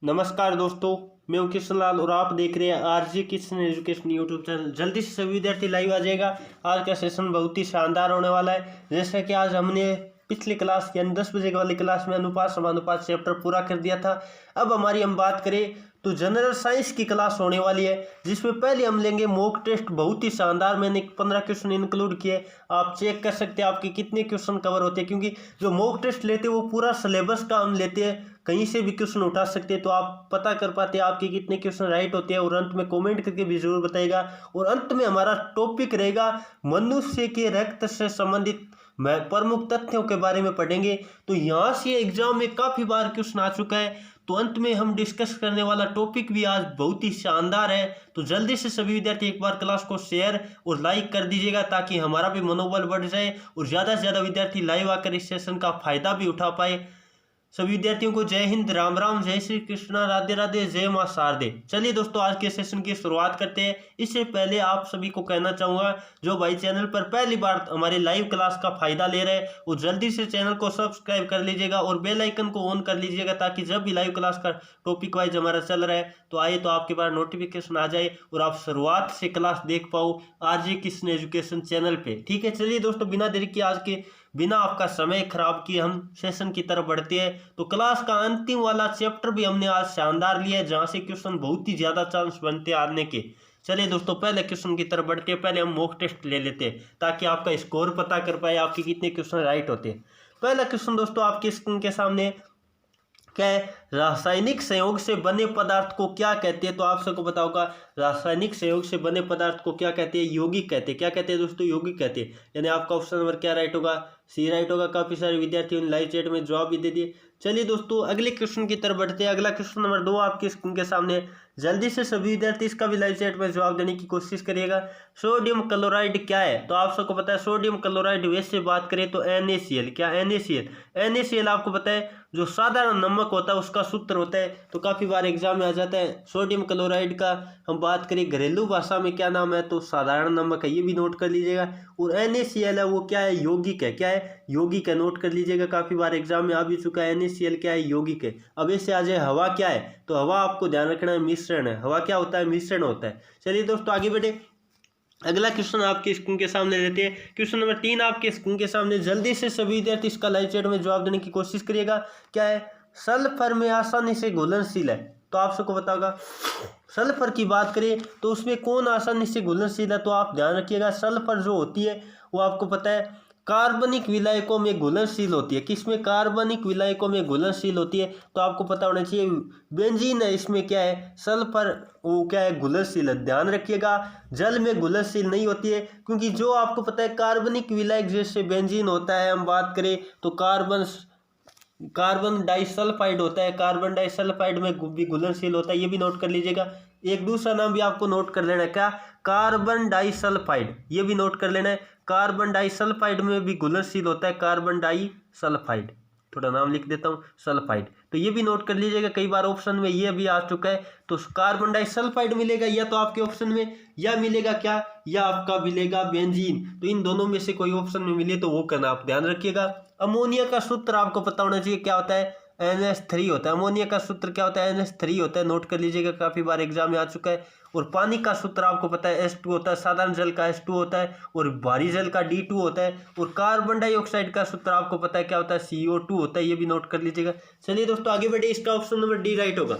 नमस्कार दोस्तों, मैं हूं किशन लाल और आप देख रहे हैं RG Kishan education YouTube channel. जल्दी से सभी विद्यार्थी लाइव आ जाएगा। आज का सेशन बहुत ही शानदार होने वाला है। जैसा कि आज हमने पिछली क्लास यानी 10 बजे वाली क्लास में अनुपात समानुपात चैप्टर पूरा कर दिया था। अब हम बात करें तो जनरल साइंस की क्लास होने वाली है, जिसमें पहले हम लेंगे मॉक टेस्ट। बहुत ही शानदार, मैंने 15 क्वेश्चन इंक्लूड किए। आप चेक कर सकते हैं आपके कितने क्वेश्चन कवर होते हैं, क्योंकि जो मॉक टेस्ट लेते हैं वो पूरा सिलेबस का हम लेते हैं, कहीं से भी क्वेश्चन उठा सकते हैं। तो आप पता कर पाते हैं आपके कितने क्वेश्चन राइट होते हैं, और अंत में कमेंट करके भी जरूर बताइएगा। और अंत में हमारा टॉपिक रहेगा मनुष्य के रक्त से संबंधित प्रमुख तथ्यों के बारे में पढ़ेंगे। तो यहाँ से एग्जाम में काफी बार क्वेश्चन आ चुका है, तो अंत में हम डिस्कस करने वाला टॉपिक भी आज बहुत ही शानदार है। तो जल्दी से सभी विद्यार्थी एक बार क्लास को शेयर और लाइक कर दीजिएगा, ताकि हमारा भी मनोबल बढ़ जाए और ज़्यादा से ज़्यादा विद्यार्थी लाइव आकर इस सेशन का फायदा भी उठा पाए। सभी विद्यार्थियों को जय हिंद, राम राम, जय श्री कृष्णा, राधे राधे, जय मां शारदे। चलिए दोस्तों, आज के सेशन की शुरुआत करते हैं। इससे पहले आप सभी को कहना चाहूँगा, जो भाई चैनल पर पहली बार हमारे लाइव क्लास का फायदा ले रहे हैं, वो जल्दी से चैनल को सब्सक्राइब कर लीजिएगा और बेल आइकन को ऑन कर लीजिएगा, ताकि जब भी लाइव क्लास का टॉपिक वाइज हमारा चल रहा है तो आइए तो आपके पास नोटिफिकेशन आ जाए और आप शुरुआत से क्लास देख पाओ आरजे किशन एजुकेशन चैनल पे। ठीक है, चलिए दोस्तों, बिना देरी के आज के बिना आपका समय खराब किए हम सेशन की तरफ बढ़ते हैं। तो क्लास का अंतिम वाला चैप्टर भी हमने आज शानदार लिया है, जहां से क्वेश्चन बहुत ही ज्यादा चांस बनते हैं आने के। चलिए दोस्तों, पहले क्वेश्चन की तरफ बढ़ते हैं। पहले हम मॉक टेस्ट ले लेते हैं, ताकि आपका स्कोर पता कर पाए आपके कितने क्वेश्चन राइट होते हैं। पहला क्वेश्चन दोस्तों आपके स्क्रीन के सामने क्या है, रासायनिक संयोग से बने पदार्थ को क्या कहते हैं? तो आप सबको पता होगा, रासायनिक संयोग से बने पदार्थ को क्या कहते हैं? यौगिक कहते हैं। क्या कहते हैं दोस्तों? यौगिक कहते हैं। यानी आपका ऑप्शन नंबर क्या राइट होगा? सी राइट होगा। काफी सारे विद्यार्थियों ने लाइव चैट में जवाब भी दे दिए। चलिए दोस्तों, अगले क्वेश्चन की तरफ बढ़ते हैं। अगला क्वेश्चन नंबर 2 आपके स्क्रीन के सामने। जल्दी से सभी विद्यार्थी इसका भी लाइव चैट में जवाब देने की कोशिश करिएगा। सोडियम क्लोराइड क्या है? तो आप सबको पता है सोडियम क्लोराइड, वैसे बात करें तो NaCl। क्या NaCl? NaCl आपको पता है जो साधारण नमक होता है उसका सूत्र होता है। तो काफी बार एग्जाम में आ जाता है। सोडियम क्लोराइड का हम बात करें घरेलू भाषा में क्या नाम है? तो साधारण नमक है, ये भी नोट कर लीजिएगा। और NaCl है वो क्या है? यौगिक है। क्या है? यौगिक है, नोट कर लीजिएगा। काफी बार एग्जाम में आ भी चुका है। NaCl क्या है? यौगिक है। अब ऐसे आ जाए हवा क्या है? तो हवा आपको ध्यान रखना है मिश्रण है। हवा क्या होता है? मिश्रण होता है। चलिए दोस्तों आगे बढ़े। अगला क्वेश्चन आपके स्क्रीन के सामने लेते हैं। क्वेश्चन नंबर 3 आपके स्क्रीन के सामने। जल्दी से सभी विद्यार्थी इसका लाइव चैट में जवाब देने की कोशिश करिएगा। क्या है? सल्फर में आसानी से घुलनशील है। तो आप सबको पता होगा, सल्फर की बात करें तो उसमें कौन आसानी से घुलनशील है? तो आप ध्यान रखिएगा, सल्फर जो होती है वो आपको पता है कार्बनिक विलायकों में घुलनशील होती है। किसमें? कार्बनिक विलायकों में घुलनशील होती है। तो आपको पता होना चाहिए बेंजीन है, इसमें क्या है? सल्फर वो क्या है? घुलनशील है। ध्यान रखिएगा, जल में घुलनशील नहीं होती है, क्योंकि जो आपको पता है कार्बनिक विलायक जैसे बेंजीन होता है, हम बात करें तो कार्बन डाइसल्फाइड होता है। कार्बन डाइसल्फाइड में भी घुलनशील होता है, ये भी नोट कर लीजिएगा। एक दूसरा नाम भी आपको नोट कर लेना है। क्या? कार्बन डाइसल्फाइड, ये भी नोट कर लेना है। कार्बन डाइसल्फाइड में भी घुलनशील होता है कार्बन डाइसल्फाइड। थोड़ा नाम लिख देता हूँ, सल्फाइड। तो ये भी नोट कर लीजिएगा, कई बार ऑप्शन में ये भी आ चुका है। तो कार्बन डाइसल्फाइड मिलेगा या तो आपके ऑप्शन में, या मिलेगा क्या? या आपका मिलेगा बेंजीन। तो इन दोनों में से कोई ऑप्शन में मिले तो वो करना आप ध्यान रखिएगा। अमोनिया का सूत्र आपको पता होना चाहिए, क्या होता है? NH3 होता है। अमोनिया का सूत्र क्या होता है? NH3 होता है, नोट कर लीजिएगा, काफी बार एग्जाम में आ चुका है। और पानी का सूत्र आपको पता है H2 होता है। साधारण जल का H2 होता है और भारी जल का D2 होता है। और कार्बन डाइऑक्साइड का सूत्र आपको पता है क्या होता है? CO2 होता है, ये भी नोट कर लीजिएगा। चलिए दोस्तों आगे बढ़े, इसका ऑप्शन नंबर D राइट होगा।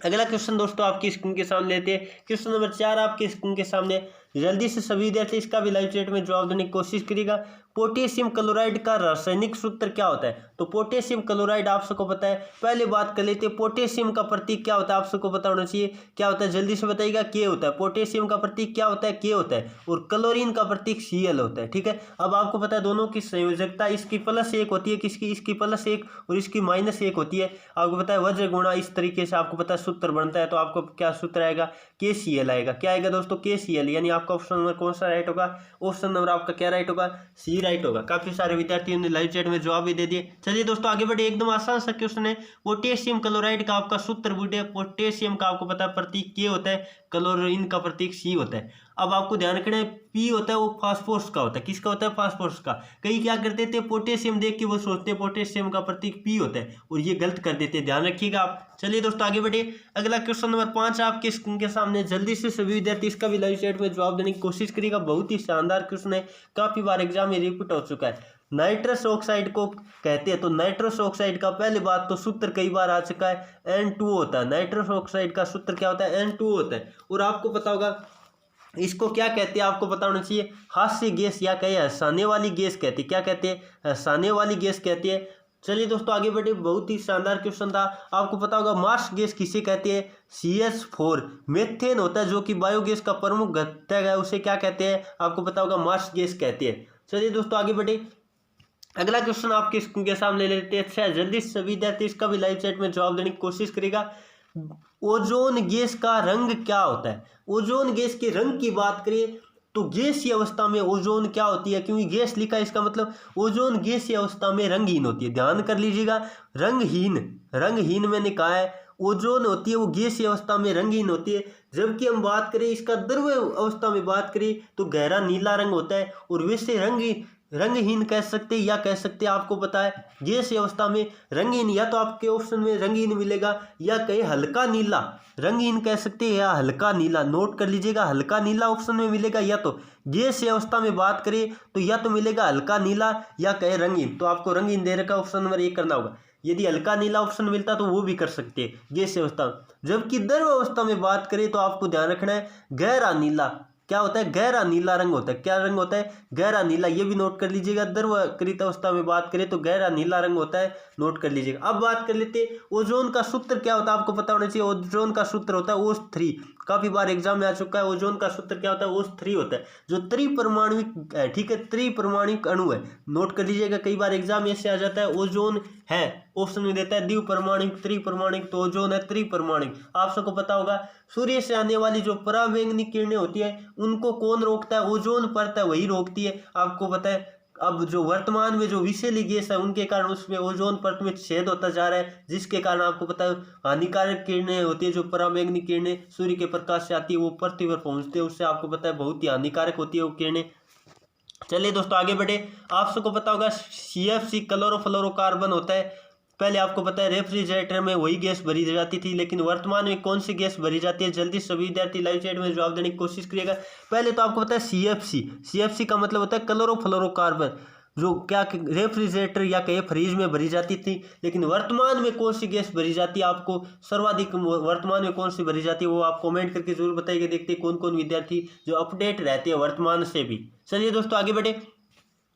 अगला क्वेश्चन दोस्तों आपकी स्क्रीन के सामने लेते हैं। क्वेश्चन नंबर 4 आपकी स्क्रीन के सामने। जल्दी से सभी विद्यार्थी इसका भी लाइव चैट में जवाब देने की कोशिश करिएगा। पोटेशियम क्लोराइड का रासायनिक सूत्र क्या होता है? तो पोटेशियम क्लोराइड आप सबको पता है। पहले बात कर लेते हैं, पोटेशियम का प्रतीक क्या होता है? आप सबको पता होना चाहिए, क्या होता है? जल्दी से बताइएगा। K होता है। पोटेशियम का प्रतीक क्या होता है? K होता है। और क्लोरीन का प्रतीक Cl होता है। ठीक है, अब आपको पता है दोनों की संयोजकता, इसकी +1 होती है, किसकी? इसकी +1 और इसकी -1 होती है। आपको पता है वज्र गुणा, इस तरीके से आपको पता है सूत्र बनता है। तो आपको क्या सूत्र आएगा? KCl आएगा। क्या आएगा दोस्तों? KCl, यानी आपका ऑप्शन नंबर कौन सा राइट होगा? ऑप्शन नंबर आपका क्या राइट होगा? सी राइट होगा। काफी सारे विद्यार्थियों ने लाइव चैट में जवाब भी दे दिए। चलिए दोस्तों आगे बढ़े, एकदम आसान सा क्वेश्चन है। पोटेशियम क्लोराइड का आपका सूत्र बूढ़े, पोटेशियम का आपको पता है प्रतीक K होता है, क्लोरीन का प्रतीक C होता है। अब आपको ध्यान रखना है P होता है वो फास्फोरस का होता है। किसका होता है? फास्फोरस का। कई क्या करते थे, पोटेशियम देख के वो सोचते हैं पोटेशियम का प्रतीक P होता है और ये गलत कर देते हैं, ध्यान रखिएगा आप। चलिए दोस्तों आगे बढ़े, अगला क्वेश्चन नंबर 5 आपके स्क्रीन के सामने। जल्दी से सभी विद्यार्थी इसका भी लाइव चैट में जवाब देने की कोशिश करिएगा। बहुत ही शानदार क्वेश्चन है, काफी बार एग्जाम में रिपीट हो चुका है। नाइट्रस ऑक्साइड को कहते हैं, तो नाइट्रस ऑक्साइड का पहले बात तो सूत्र कई बार आ चुका है, N2 होता है। नाइट्रस ऑक्साइड का सूत्र क्या होता है? N2 होता है। और आपको पता होगा इसको क्या कहते हैं, आपको पता होना चाहिए, हास्य गैस या कहे हंसाने वाली गैस कहते हैं। क्या कहते हैं? हंसाने वाली गैस कहते हैं। चलिए दोस्तों आगे बढ़े, बहुत ही शानदार क्वेश्चन था। आपको पता होगा मार्स गैस किसे कहते हैं? CH4। मेथेन होता है जो कि बायोगैस का प्रमुख घटक है, उसे क्या कहते हैं? आपको पता होगा मार्स गैस कहते हैं। चलिए दोस्तों आगे बढ़े, अगला क्वेश्चन आपके स्क्रीन के सामने ले लेते हैं। अच्छा, जल्दी से सभी विद्यार्थी इसका भी लाइव चैट में जवाब देने की कोशिश करेगा। ओजोन गैस का रंग क्या होता है? ओजोन गैस के रंग की बात करें तो गैसीय अवस्था में ओजोन क्या होती है? क्योंकि गैस लिखा है, इसका मतलब ओजोन गैसीय अवस्था में रंगहीन होती है। ध्यान कर लीजिएगा, रंगहीन, रंगहीन मैंने कहा है। ओजोन होती है वो गैसीय अवस्था में रंगहीन होती है। जबकि हम बात करें इसका द्रव्य अवस्था में बात करें तो गहरा नीला रंग होता है। और वैसे रंगहीन कह सकते हैं या कह सकते हैं, आपको पता है गैसीय अवस्था में रंगीन, या तो आपके ऑप्शन में रंगीन मिलेगा या कहीं हल्का नीला, रंगीन कह सकते हैं या हल्का नीला। नोट कर लीजिएगा, हल्का नीला ऑप्शन में मिलेगा। या तो गैसीय अवस्था में बात करें तो या तो मिलेगा हल्का नीला या कहे रंगीन। तो आपको रंगीन दे रखा ऑप्शन नंबर 1 करना होगा। यदि हल्का नीला ऑप्शन मिलता तो वो भी कर सकते हैं गैसीय अवस्था में। जबकि द्रव अवस्था में बात करें तो आपको ध्यान रखना है गहरा नीला। क्या होता है? गहरा नीला रंग होता है। क्या रंग होता है? गहरा नीला। ये भी नोट कर लीजिएगा। द्रवकृत अवस्था में बात करें तो गहरा नीला रंग होता है, नोट कर लीजिएगा। अब बात कर लेते हैं ओजोन का सूत्र क्या होता है, आपको पता होना चाहिए। ओजोन का सूत्र होता है OH3। काफी बार एग्जाम में आ चुका है। ओजोन का सूत्र क्या होता है? OH3 होता है, जो त्रिपरमाणुक है। ठीक है, त्रिपरमाणुक अणु है, नोट कर लीजिएगा। कई बार एग्जाम में ऐसे आ जाता है ओजोन है, ऑप्शन में देता है द्विपरमाणुक, त्रिपरमाणुक, तो ओजोन है त्रिपरमाणुक। आप सबको पता होगा सूर्य से आने वाली जो पराबैंगनी किरणें होती है उनको कौन रोकता है? ओजोन परत है, वही रोकती है। आपको पता है अब जो वर्तमान में जो विषैली गैस है उनके कारण उसमें ओजोन परत में छेद होता जा रहा है, जिसके कारण आपको पता है हानिकारक किरणें होती है, जो पराबैंगनी किरणें सूर्य के प्रकाश से आती है वो पृथ्वी पर पहुंचते हैं, उससे आपको पता है बहुत ही हानिकारक होती है वो किरणें। चलिए दोस्तों आगे बढ़े, आप सबको पता होगा CFC क्लोरोफ्लोरोकार्बन होता है। पहले आपको पता है रेफ्रिजरेटर में वही गैस भरी जाती थी, लेकिन वर्तमान में कौन सी गैस भरी जाती है? जल्दी सभी विद्यार्थी लाइव चैट में जवाब देने की कोशिश करिएगा। पहले तो आपको पता है CFC का मतलब होता है क्लोरोफ्लोरोकार्बन, जो क्या रेफ्रिजरेटर या कहीं फ्रिज में भरी जाती थी। लेकिन वर्तमान में कौन सी गैस भरी जाती है? आपको सर्वाधिक वर्तमान में कौन सी भरी जाती है वो आप कमेंट करके जरूर बताइए। देखते हैं कौन कौन विद्यार्थी जो अपडेट रहते हैं वर्तमान से भी। चलिए दोस्तों आगे बढ़े,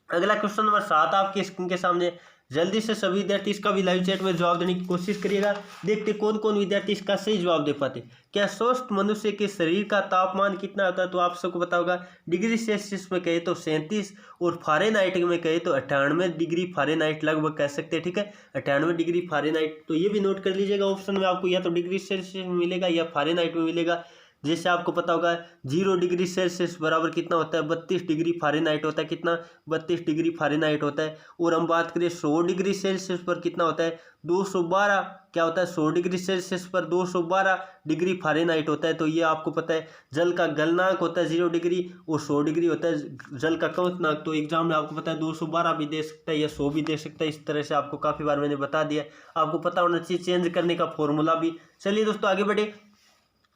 अगला क्वेश्चन नंबर 7 आपके स्क्रीन के सामने। जल्दी से सभी विद्यार्थी इसका भी लाइव चैट में जवाब देने की कोशिश करिएगा। देखते कौन कौन विद्यार्थी इसका सही जवाब दे पाते। क्या स्वस्थ मनुष्य के शरीर का तापमान कितना होता है? तो आप सबको पता होगा डिग्री सेल्सियस में कहे तो 37 और फ़ारेनहाइट में कहे तो 98 डिग्री फ़ारेनहाइट लगभग कह सकते हैं। ठीक है, 98 डिग्री फ़ारेनहाइट। तो ये भी नोट कर लीजिएगा, ऑप्शन में आपको या तो डिग्री सेल्सियस में मिलेगा या फ़ारेनहाइट में मिलेगा। जैसे आपको पता होगा 0 डिग्री सेल्सियस बराबर कितना होता है? 32 डिग्री फ़ारेनहाइट होता है। कितना? 32 डिग्री फ़ारेनहाइट होता है। और हम बात करें 100 डिग्री सेल्सियस पर कितना होता है? 212। क्या होता है? 100 डिग्री सेल्सियस पर 212 डिग्री फ़ारेनहाइट होता है। तो ये आपको पता है जल का गलनांक होता है 0 डिग्री और 100 डिग्री होता है जल का क्वथनांक। तो एग्जाम में आपको पता है 212 भी दे सकता है या 100 भी दे सकता है। इस तरह से आपको काफ़ी बार मैंने बता दिया, आपको पता होना चाहिए चेंज करने का फॉर्मूला भी। चलिए दोस्तों आगे बढ़े,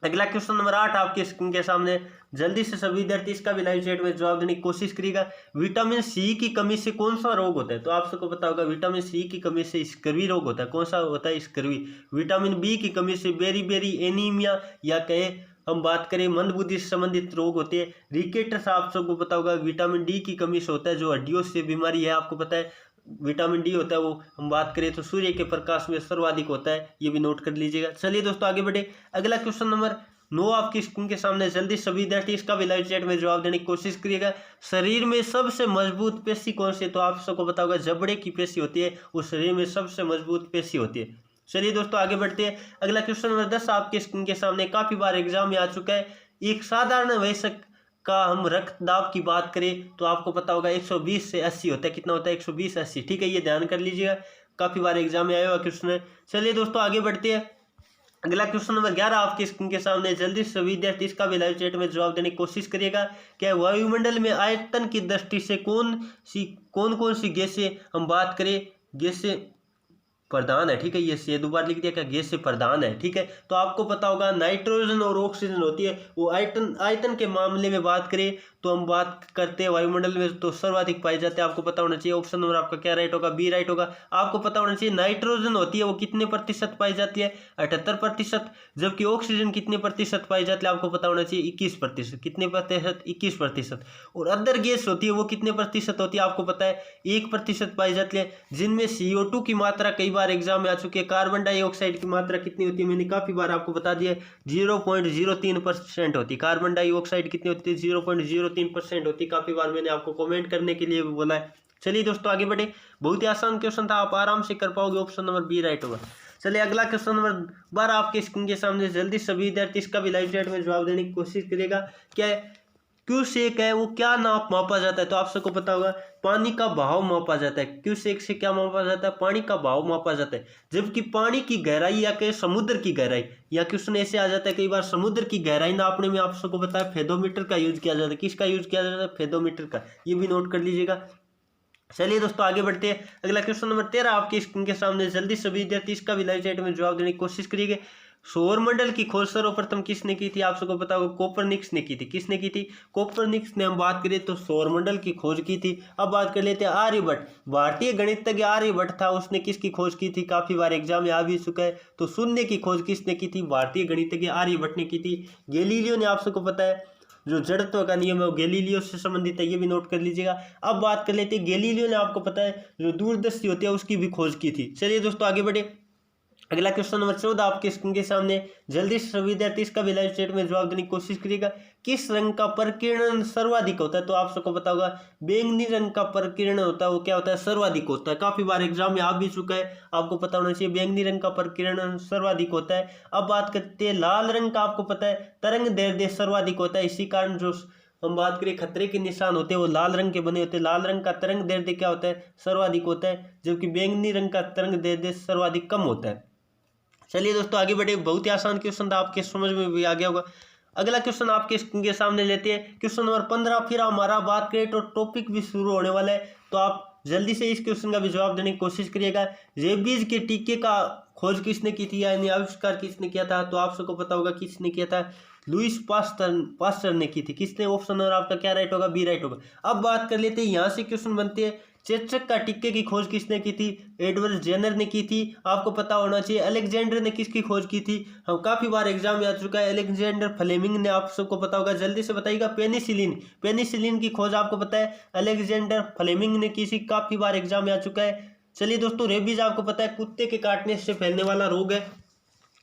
अगला क्वेश्चन नंबर 8 आपके स्क्रीन के सामने। जल्दी से सभी विद्यार्थी इसका भी लाइव चैट में जवाब देने की कोशिश करिएगा। विटामिन C की कमी से कौन सा रोग होता है? तो आप सबको पता होगा विटामिन C की कमी से स्कर्वी रोग होता है। कौन सा होता है? स्कर्वी। विटामिन B की कमी से बेरी एनीमिया या कहे हम बात करें मंदबुद्धि से संबंधित रोग होते हैं। रिकेट्स आप सबको पता होगा विटामिन D की कमी से होता है, जो हड्डियों से बीमारी है। आपको पता है विटामिन D होता है वो हम बात करें तो सूर्य के प्रकाश में सर्वाधिक होता है, ये भी नोट कर लीजिएगा। चलिए दोस्तों आगे बढ़े, अगला क्वेश्चन नंबर 9 आपकी स्क्रीन के सामने। जल्दी सभी विद्यार्थी इसका भी लाइव चैट में जवाब देने की कोशिश करिएगा। शरीर में सबसे मजबूत पेशी कौन सी है? तो आप सबको पता होगा जबड़े की पेशी होती है, वो शरीर में सबसे मजबूत पेशी होती है। चलिए दोस्तों आगे बढ़ते हैं। अगला क्वेश्चन नंबर 10 आपके स्क्रीन के सामने, काफी बार एग्जाम में आ चुका है। एक साधारण वयस्क का हम रक्तदाब की बात करें तो आपको पता होगा 120 से 80 होता है। कितना होता है? 120/80। ठीक है, ये ध्यान कर लीजिएगा, काफी बार एग्जाम में आया हुआ क्वेश्चन है। चलिए दोस्तों आगे बढ़ते हैं। अगला क्वेश्चन नंबर 11 आपके स्क्रीन के सामने, जल्दी से विद्यार्थी इसका भी लाइव चैट में जवाब देने की कोशिश करिएगा। क्या वायुमंडल में आयतन की दृष्टि से कौन कौन सी गैसें हम बात करें, गैसें प्रधान है? ठीक है, ये दोबारा लिख दिया, क्या गैस से प्रधान है? ठीक है, तो आपको पता होगा नाइट्रोजन और ऑक्सीजन होती है। वो आयतन के मामले में बात करें तो हम बात करते हैं वायुमंडल में तो सर्वाधिक पाए जाते हैं। आपको पता होना चाहिए ऑप्शन नंबर आपका क्या राइट होगा? बी राइट होगा। आपको पता होना चाहिए नाइट्रोजन होती है वो कितने प्रतिशत पाई जाती है? 78%। जबकि ऑक्सीजन कितने प्रतिशत पाई जाती है? आपको पता होना चाहिए 21%। कितने प्रतिशत? 21%। और अदर गैस होती है वो कितने प्रतिशत होती है? आपको पता है 1% पाई जाती है, जिनमें CO2 की मात्रा कई बार एग्जाम में आ चुकी है। कार्बन डाइऑक्साइड की मात्रा कितनी होती है? मैंने काफी बार आपको बता दिया, 0.03% होती है। कार्बन डाइऑक्साइड कितनी होती है? 0.03% होती है। काफी बार मैंने आपको कमेंट करने के लिए भी बोला है। चलिए दोस्तों आगे बढ़े, बहुत ही आसान क्वेश्चन था, आप आराम से कर पाओगे। ऑप्शन नंबर बी राइट होगा। चलिए अगला क्वेश्चन नंबर 12 आपके स्क्रीन के सामने, जल्दी सभी विद्यार्थी इसका भी लाइव चैट में जवाब देने की कोशिश करेगा। क्या है? क्यूसेक है वो क्या नाप मापा जाता है? तो आप सबको पता होगा पानी का बहाव मापा जाता है। क्यूसेक से क्या मापा जाता है? पानी का बहाव मापा जाता है। जबकि पानी की गहराई या के समुद्र की गहराई, या क्वेश्चन ऐसे आ जाता है कई बार, समुद्र की गहराई नापने में आप सबको पता है फेदोमीटर का यूज किया जाता है। किसका यूज किया जाता है? फेदोमीटर का, ये भी नोट कर लीजिएगा। चलिए दोस्तों आगे बढ़ते हैं। अगला क्वेश्चन नंबर 13 आपके स्क्रीन के सामने, जल्दी सभी विद्यार्थी इसका भी लाइव चैट में जवाब देने की कोशिश करिएगा। सौरमंडल की खोज सर्वप्रथम किसने की थी? आप सबको पता होगा कोपरनिकस ने की थी। किसने की थी? कोपरनिकस ने हम बात करें तो सौरमंडल की खोज की थी। अब बात कर लेते हैं आर्यभट्ट, भारतीय गणितज्ञ आर्यभट्ट था, उसने किसकी खोज की थी? काफी बार एग्जाम में आ भी चुका है। तो शून्य की खोज किसने की थी? भारतीय गणितज्ञ आर्यभट्ट ने की थी। गैलीलियो ने, आप सबको पता है जो जड़त्व का नियम है वो गैलीलियो से संबंधित है, ये भी नोट कर लीजिएगा। अब बात कर लेते हैं, गैलीलियो ने आपको पता है जो दूरदर्शी होती है उसकी भी खोज की थी। चलिए दोस्तों आगे बढ़े। अगला क्वेश्चन नंबर 14 आपके स्क्रीन के सामने, जल्दी से सभी विद्यार्थी इसका भी लाइव चैट में जवाब देने की कोशिश करिएगा। किस रंग का प्रकीर्णन सर्वाधिक होता है? तो आप सबको पता होगा बैंगनी रंग का प्रकीर्णन होता है वो क्या होता है? सर्वाधिक होता है। काफी बार एग्जाम में आ भी चुका है, आपको पता होना चाहिए बैंगनी रंग का प्रकीर्णन सर्वाधिक होता है। अब बात करते हैं लाल रंग का, आपको पता है तरंग दैर्ध्य सर्वाधिक होता है। इसी कारण जो हम बात करें खतरे के निशान होते हैं वो लाल रंग के बने होते हैं। लाल रंग का तरंग दैर्ध्य क्या होता है? सर्वाधिक होता है, जबकि बैंगनी रंग का तरंग दैर्ध्य सर्वाधिक कम होता है। चलिए दोस्तों आगे बढ़े, बहुत ही आसान क्वेश्चन था, आपके समझ में भी आ गया होगा। अगला क्वेश्चन आपके स्क्रीन के सामने लेते हैं, क्वेश्चन नंबर 15। फिर हमारा बात करें तो टॉपिक भी शुरू होने वाला है, तो आप जल्दी से इस क्वेश्चन का भी जवाब देने की कोशिश करिएगा। रेबीज के टीके का खोज किसने की थी, यानी आविष्कार किसने किया था? तो आप सबको पता होगा किसने किया था? लुईस पास्टर ने की थी। किसने? ऑप्शन नंबर आपका क्या राइट होगा? बी राइट होगा। अब बात कर लेते हैं, यहाँ से क्वेश्चन बनते हैं, चेचक का टीके की खोज किसने की थी? एडवर्ड जेनर ने की थी। आपको पता होना चाहिए अलेक्जेंडर ने किसकी खोज की थी? हम काफी बार एग्जाम में आ चुका है, अलेक्जेंडर फ्लेमिंग ने, आप सबको पता होगा। जल्दी से बताइएगा। पेनिसिलिन की खोज आपको पता है अलेक्जेंडर फ्लेमिंग ने की थी, काफी बार एग्जाम में आ चुका है। चलिए दोस्तों, रेबीज आपको पता है कुत्ते के काटने से फैलने वाला रोग है।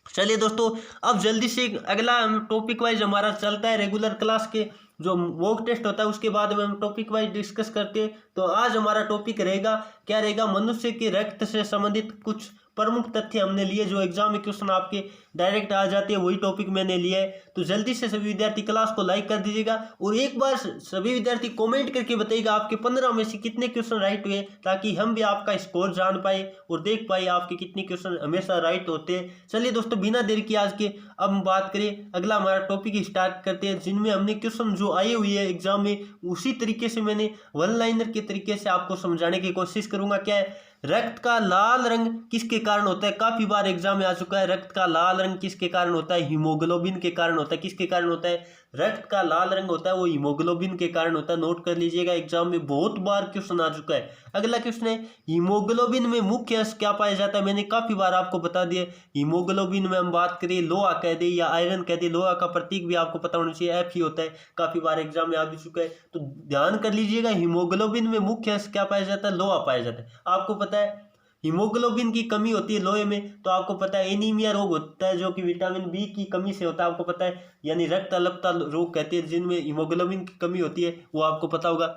चलिए दोस्तों, अब जल्दी से अगला टॉपिक वाइज हमारा चलता है, रेगुलर क्लास के जो मॉक टेस्ट होता है उसके बाद में हम टॉपिक वाइज डिस्कस करते हैं। तो आज हमारा टॉपिक रहेगा, क्या रहेगा? मनुष्य के रक्त से संबंधित कुछ प्रमुख तथ्य हमने लिए, जो एग्जाम में क्वेश्चन आपके डायरेक्ट आ जाते हैं, वही टॉपिक मैंने लिया है। तो जल्दी से सभी विद्यार्थी क्लास को लाइक कर दीजिएगा, और एक बार सभी विद्यार्थी कमेंट करके बताइएगा आपके 15 में से कितने क्वेश्चन राइट हुए, ताकि हम भी आपका स्कोर जान पाए और देख पाए आपके कितने क्वेश्चन हमेशा राइट होते हैं। चलिए दोस्तों, बिना देर की आज के अब हम बात करें, अगला हमारा टॉपिक स्टार्ट करते हैं, जिनमें हमने क्वेश्चन जो आए हुए हैं एग्जाम में उसी तरीके से मैंने वन लाइनर के तरीके से आपको समझाने की कोशिश करूंगा। क्या है? रक्त का लाल रंग किसके कारण होता है? काफी बार एग्जाम में आ चुका है, रक्त का लाल रंग किसके कारण होता है? हीमोग्लोबिन के कारण होता है। किसके कारण होता है? रक्त का लाल रंग होता है वो हीमोग्लोबिन के कारण होता है। नोट कर लीजिएगा, एग्जाम में बहुत बार क्वेश्चन आ चुका है। अगला क्वेश्चन है, हीमोग्लोबिन में मुख्य अंश क्या पाया जाता है? मैंने काफी बार आपको बता दिया। हीमोग्लोबिन में हम बात करें, लोहा कह दे या आयरन कह दे, लोहा का प्रतीक भी आपको पता होना चाहिए एफ ही होता है, काफी बार एग्जाम में आ भी चुका है। तो ध्यान कर लीजिएगा, हीमोग्लोबिन में मुख्य अंश क्या पाया जाता है? लोहा पाया जाता है। आपको पता है हीमोग्लोबिन की कमी होती है लोहे में, तो आपको पता है एनीमिया रोग होता है, जो कि विटामिन बी की कमी से होता है, आपको पता है, यानी रक्त अल्पता रोग कहते हैं, जिनमें हीमोग्लोबिन की कमी होती है, वो आपको पता होगा।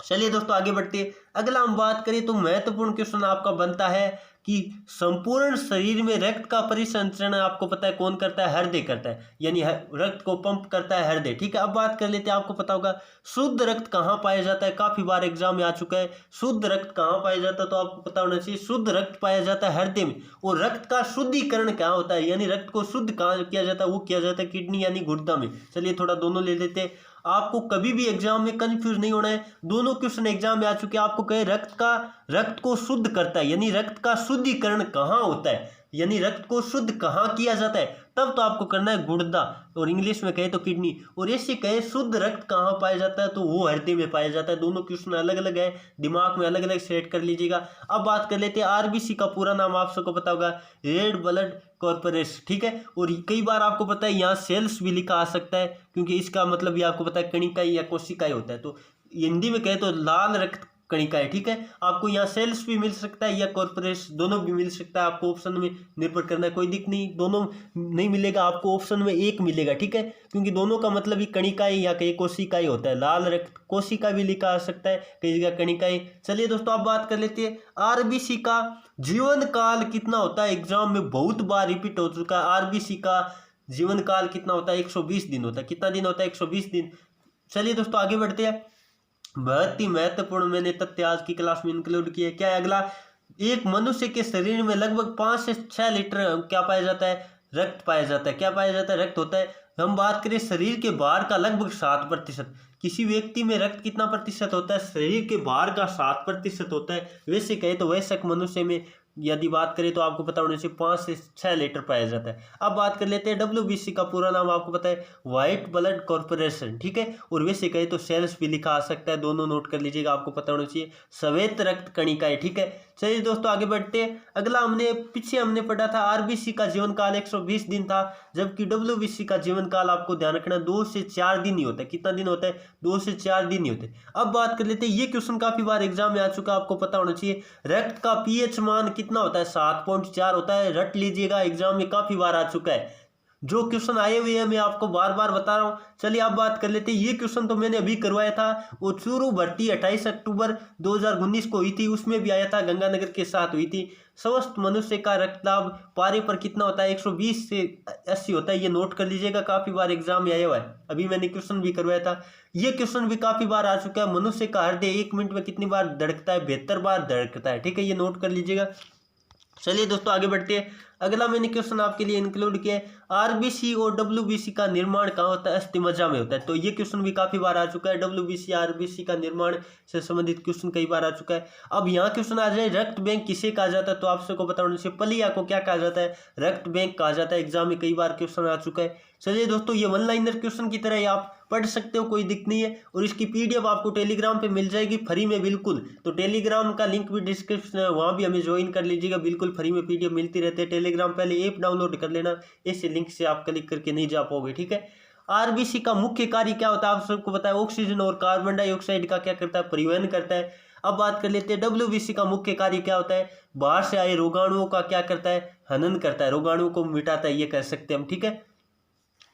चलिए दोस्तों आगे बढ़ते हैं, अगला हम बात करें तो महत्वपूर्ण क्वेश्चन आपका बनता है, कि संपूर्ण शरीर में रक्त का परिसंचरण आपको पता है कौन करता है, हृदय करता है, यानी रक्त को पंप करता है हृदय। ठीक है, अब बात कर लेते हैं, आपको पता होगा शुद्ध रक्त कहाँ पाया जाता है, काफी बार एग्जाम में आ चुका है। शुद्ध रक्त कहाँ पाया जाता है, तो आपको पता होना चाहिए शुद्ध रक्त पाया जाता है हृदय में। और रक्त का शुद्धिकरण क्या होता है, यानी रक्त को शुद्ध कहाँ किया जाता है, वो किया जाता है किडनी यानी गुर्दा में। चलिए थोड़ा दोनों ले लेते हैं, आपको कभी भी एग्जाम में कंफ्यूज नहीं होना है। दोनों क्वेश्चन एग्जाम में आ चुके हैं। आपको कहे रक्त को शुद्ध करता है, यानी रक्त का शुद्धिकरण कहाँ होता है, यानी रक्त को शुद्ध कहाँ किया जाता है, तब तो आपको करना है गुर्दा, और इंग्लिश में कहे तो किडनी। और ऐसे कहे शुद्ध रक्त कहाँ पाया जाता है, तो वो हृदय में पाया जाता है। दोनों क्वेश्चन अलग अलग है, दिमाग में अलग अलग सेट कर लीजिएगा। अब बात कर लेते हैं आरबीसी का पूरा नाम आप सबको पता होगा, रेड ब्लड कॉर्पोरेशन। ठीक है, और कई बार आपको पता है यहाँ सेल्स भी लिखा आ सकता है, क्योंकि इसका मतलब ये आपको पता है कणिकाएं या कोशिकाएं होता है। तो हिंदी में कहे तो लाल रक्त कणिकाएं। ठीक है, आपको यहाँ सेल्स भी मिल सकता है या कॉर्पोरेशन, दोनों भी मिल सकता है। आपको ऑप्शन में निर्भर करना है, कोई दिक्कत नहीं, दोनों नहीं मिलेगा आपको, ऑप्शन में एक मिलेगा। ठीक है, क्योंकि दोनों का मतलब ही कणिकाएं या कहीं कोशिकाएं होता है। लाल रक्त कोशिका भी लिखा आ सकता है, कई जगह कणिकाएं। चलिए दोस्तों, अब बात कर लेते हैं आरबीसी का जीवन काल कितना होता है। एग्जाम में बहुत बार रिपीट हो चुका है, आरबीसी का जीवन काल कितना होता है, 120 दिन होता है। कितना दिन होता है, 120 दिन। चलिए दोस्तों आगे बढ़ते हैं, बहुत ही महत्वपूर्ण मैंने तथ्य आज की क्लास में इंक्लूड किए। क्या है अगला, एक मनुष्य के शरीर में लगभग 5 से 6 लीटर क्या पाया जाता है, रक्त पाया जाता है। क्या पाया जाता है, रक्त होता है। हम बात करें शरीर के भार का लगभग 7%। किसी व्यक्ति में रक्त कितना प्रतिशत होता है, शरीर के भार का 7% होता है। वैसे कहे तो वयस्क मनुष्य में यदि बात करें तो आपको पता होना चाहिए 5 से 6 लीटर पाया जाता है। अब बात कर लेते हैं डब्ल्यूबीसी का पूरा नाम आपको पता है, व्हाइट ब्लड कॉर्पोरेशन। ठीक है, और वैसे कहे तो सेल्स भी लिखा आ सकता है, दोनों नोट कर लीजिएगा, आपको पता होना चाहिए श्वेत रक्त कणिकाएं। ठीक है, चलिए दोस्तों आगे बढ़ते हैं। अगला पीछे हमने पढ़ा था आरबीसी का जीवन काल 120 दिन था, जबकि डब्ल्यूबीसी का जीवन काल आपको ध्यान रखना 2 से 4 दिन ही होता है। कितना दिन होता है, 2 से 4 दिन ही होते हैं। अब बात कर लेते हैं, ये क्वेश्चन काफी बार एग्जाम में आ चुका है, आपको पता होना चाहिए रक्त का पीएच मान कितना होता है, 7.4 होता है। रट लीजिएगा, एग्जाम में काफी बार आ चुका है। जो क्वेश्चन आए हुए हैं मैं आपको बार बार बता रहा हूं। चलिए अब बात कर लेते हैं, ये क्वेश्चन तो मैंने अभी करवाया था, वो चूरू भर्ती 28 अक्टूबर 2019 को हुई थी, उसमें भी आया था, गंगानगर के साथ हुई थी। स्वस्थ मनुष्य का रक्तदाब पारे पर कितना होता है, 120 से 80 होता है। ये नोट कर लीजिएगा, काफी बार एग्जाम में आया हुआ है, अभी मैंने क्वेश्चन भी करवाया था। ये क्वेश्चन भी काफी बार आ चुका है, मनुष्य का हृदय 1 मिनट में कितनी बार धड़कता है, 72 बार धड़कता है। ठीक है, ये नोट कर लीजिएगा। चलिए दोस्तों आगे बढ़ते हैं, अगला मैंने क्वेश्चन आपके लिए इंक्लूड किया है, आरबीसी और डब्ल्यूबीसी का निर्माण कहाँ होता है, अस्थिमज्जा में होता है। तो ये क्वेश्चन भी काफी बार आ चुका है, डब्ल्यूबीसी आरबीसी का निर्माण से संबंधित क्वेश्चन कई बार आ चुका है। अब यहाँ क्वेश्चन आ जाए, रक्त बैंक किसे कहा जाता है, तो आप सबको पता होना चाहिए पलिया को क्या कहा जाता है, रक्त बैंक कहा जाता है। एग्जाम में कई बार क्वेश्चन आ चुका है। चलिए दोस्तों, ये 1 लाइनर क्वेश्चन की तरह ही आप पढ़ सकते हो, कोई दिक्कत नहीं है। और इसकी पीडीएफ आपको टेलीग्राम पे मिल जाएगी फ्री में, बिल्कुल। तो टेलीग्राम का लिंक भी डिस्क्रिप्शन है, वहाँ भी हमें ज्वाइन कर लीजिएगा, बिल्कुल फ्री में पीडीएफ मिलती रहती है। टेलीग्राम पहले ऐप डाउनलोड कर लेना, इस लिंक से आप क्लिक करके नहीं जा पाओगे। ठीक है, आरबीसी का मुख्य कार्य क्या होता है, आप सबको पता है, ऑक्सीजन और कार्बन डाइऑक्साइड का क्या करता है, परिवहन करता है। अब बात कर लेते हैं डब्ल्यूबीसी का मुख्य कार्य क्या होता है, बाहर से आए रोगाणुओं का क्या करता है, हनन करता है, रोगाणुओं को मिटाता है, ये कह सकते हैं हम। ठीक है,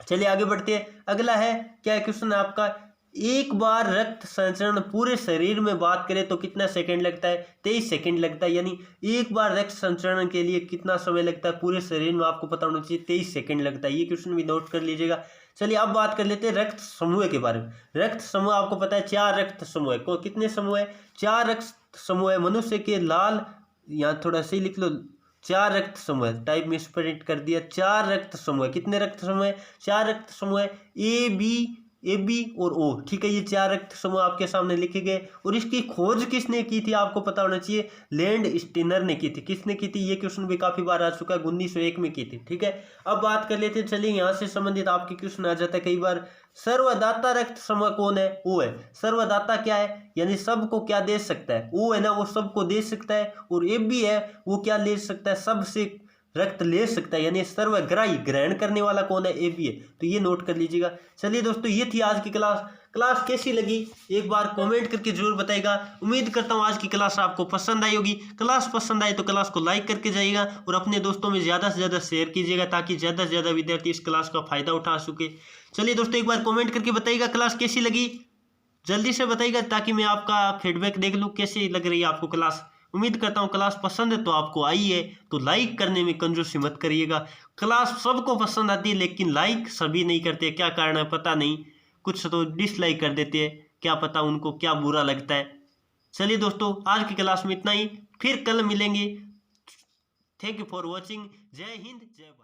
चलिए आगे बढ़ते हैं। अगला है, क्या क्वेश्चन है आपका, एक बार रक्त संचरण पूरे शरीर में बात करें तो कितना सेकंड लगता है, 23 सेकंड लगता है। यानी एक बार रक्त संचरण के लिए कितना समय लगता है पूरे शरीर में, आपको पता होना चाहिए 23 सेकंड लगता है। ये क्वेश्चन भी नोट कर लीजिएगा। चलिए अब बात कर लेते हैं रक्त समूह के बारे में। रक्त समूह आपको पता है 4 रक्त समूह है। कितने समूह है, 4 रक्त समूह है। मनुष्य के लाल, यहाँ थोड़ा सही लिख लो, 4 रक्त समूह है, टाइप में स्प्लिट कर दिया, 4 रक्त समूह है। कितने रक्त समूह है, 4 रक्त समूह है, ए बी और ओ। ठीक है, ये 4 रक्त समूह आपके सामने लिखे गए। और इसकी खोज किसने की थी, आपको पता होना चाहिए, लैंड स्टीनर ने की थी। किसने की थी, ये क्वेश्चन भी काफी बार आ चुका है, 1901 में की थी। ठीक है, अब बात कर लेते हैं, चलिए यहाँ से संबंधित आपके क्वेश्चन आ जाता है कई बार। सर्वदाता रक्त समूह कौन है, ओ है। सर्वदाता क्या है, यानी सबको क्या दे सकता है, ओ है ना, वो सबको दे सकता है। और ए बी है, वो क्या ले सकता है, सबसे रक्त ले सकता है, यानी सर्वग्राही, ग्रहण करने वाला कौन है, ए बी है। तो ये नोट कर लीजिएगा। चलिए दोस्तों, ये थी आज की क्लास कैसी लगी एक बार कमेंट करके जरूर बताइएगा। उम्मीद करता हूँ आज की क्लास आपको पसंद आई होगी। क्लास पसंद आए तो क्लास को लाइक करके जाइएगा और अपने दोस्तों में ज़्यादा से ज़्यादा शेयर कीजिएगा, ताकि ज़्यादा से ज़्यादा विद्यार्थी इस क्लास का फायदा उठा सके। चलिए दोस्तों, एक बार कमेंट करके बताइएगा क्लास कैसी लगी, जल्दी से बताइएगा, ताकि मैं आपका फीडबैक देख लूँ कैसी लग रही है आपको क्लास। उम्मीद करता हूँ क्लास पसंद है तो आपको आई है तो लाइक करने में कंजूसी मत करिएगा। क्लास सबको पसंद आती है लेकिन लाइक सभी नहीं करते, क्या कारण है पता नहीं, कुछ तो डिसलाइक कर देते हैं, क्या पता उनको क्या बुरा लगता है। चलिए दोस्तों, आज की क्लास में इतना ही, फिर कल मिलेंगे। Thank you for watching. जय हिंद, जय भारत।